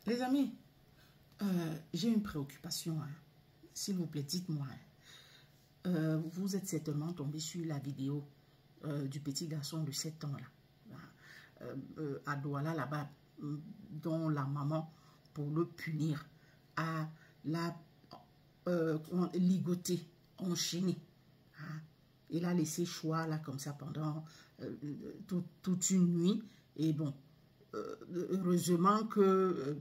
Les amis, j'ai une préoccupation. Hein. S'il vous plaît, dites-moi. Hein. Vous êtes certainement tombé sur la vidéo du petit garçon de 7 ans là, à Douala là-bas, dont la maman, pour le punir, a l'a ligoté, enchaîné. Hein. Il a laissé choix là comme ça pendant toute une nuit. Et bon, heureusement que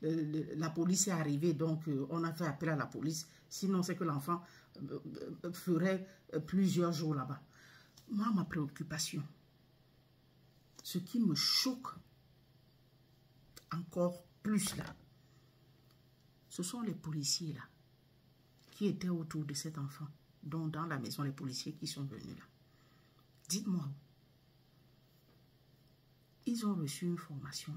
la police est arrivée, donc on a fait appel à la police. Sinon, c'est que l'enfant ferait plusieurs jours là-bas. Moi, ma préoccupation, ce qui me choque encore plus là, ce sont les policiers là, qui étaient autour de cet enfant, dont dans la maison, les policiers qui sont venus là. Dites-moi, ils ont reçu une formation.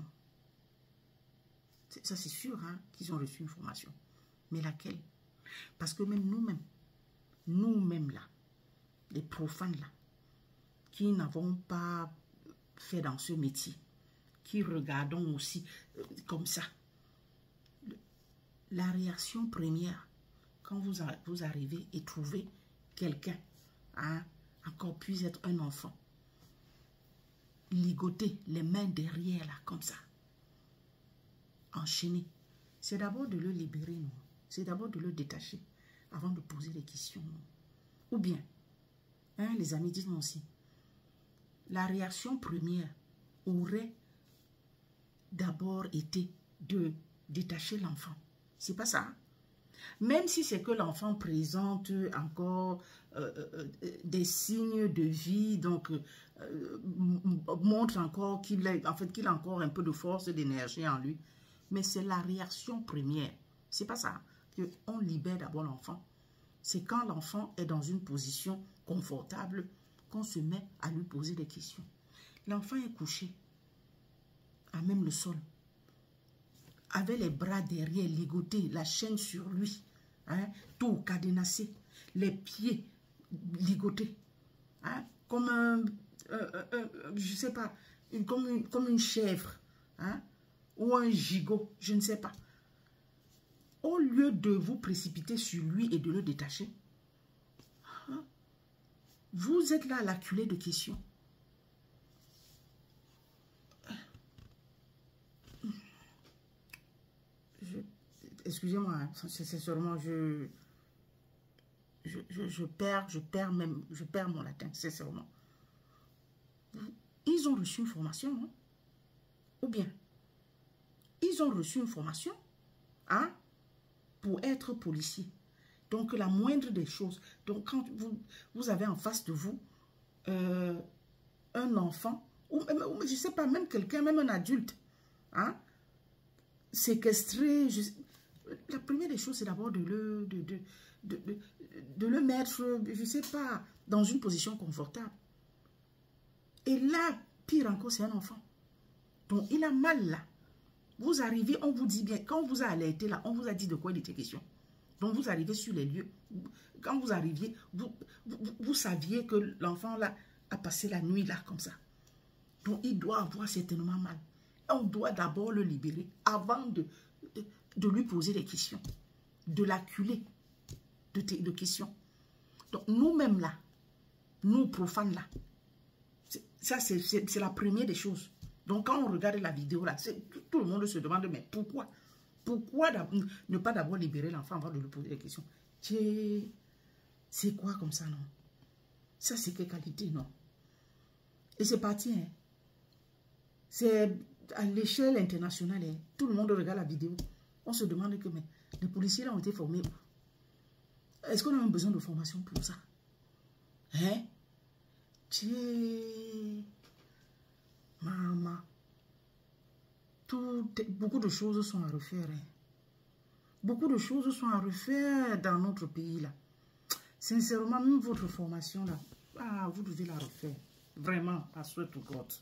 Ça, c'est sûr hein, qu'ils ont reçu une formation. Mais laquelle? Parce que même nous-mêmes là, les profanes là, qui n'avons pas fait dans ce métier, qui regardons aussi comme ça, la réaction première, quand vous arrivez et trouvez quelqu'un, hein, encore puis être un enfant, ligoté, les mains derrière là, comme ça, enchaîné, c'est d'abord de le libérer, non? C'est d'abord de le détacher avant de poser des questions. Non? Ou bien, hein, les amis, dites-moi aussi, la réaction première aurait d'abord été de détacher l'enfant. C'est pas ça. Même si c'est que l'enfant présente encore des signes de vie, donc montre encore qu'il a encore un peu de force et d'énergie en lui. Mais c'est la réaction première. C'est pas ça. On libère d'abord l'enfant. C'est quand l'enfant est dans une position confortable qu'on se met à lui poser des questions. L'enfant est couché à même le sol, avec les bras derrière ligotés, la chaîne sur lui, hein, tout cadenassé, les pieds ligotés, hein, comme je sais pas, comme une chèvre, hein, ou un gigot, je ne sais pas. Au lieu de vous précipiter sur lui et de le détacher, hein, vous êtes là à l'acculer de questions. Excusez-moi, hein, c'est seulement je perds mon latin, sincèrement. Ils ont reçu une formation, hein? Ou bien, ils ont reçu une formation, hein, pour être policier. Donc, la moindre des choses. Donc, quand vous avez en face de vous un enfant, ou même, je ne sais pas, même quelqu'un, même un adulte, hein, séquestré, la première des choses, c'est d'abord de le mettre, je ne sais pas, dans une position confortable. Et là, pire encore, c'est un enfant. Donc, il a mal là. Vous arrivez, on vous dit bien, quand on vous a alerté là, on vous a dit de quoi il était question. Donc, vous arrivez sur les lieux. Quand vous arriviez, vous saviez que l'enfant là a passé la nuit là, comme ça. Donc, il doit avoir certainement mal. On doit d'abord le libérer avant de lui poser des questions, de l'acculer de questions. Donc, nous-mêmes là, nous profanes là, ça c'est la première des choses. Donc, quand on regarde la vidéo là, tout le monde se demande, mais pourquoi? Pourquoi ne pas d'abord libérer l'enfant avant de lui poser des questions? C'est quoi comme ça, non? Ça, c'est quelle qualité, non? Et c'est parti, hein? C'est à l'échelle internationale, hein? Tout le monde regarde la vidéo. On se demande que, mais les policiers là ont été formés. Est-ce qu'on a un besoin de formation pour ça? Hein? Maman. Beaucoup de choses sont à refaire. Hein? Beaucoup de choses sont à refaire dans notre pays là. Sincèrement, même votre formation là, vous devez la refaire. Vraiment, I swear to God.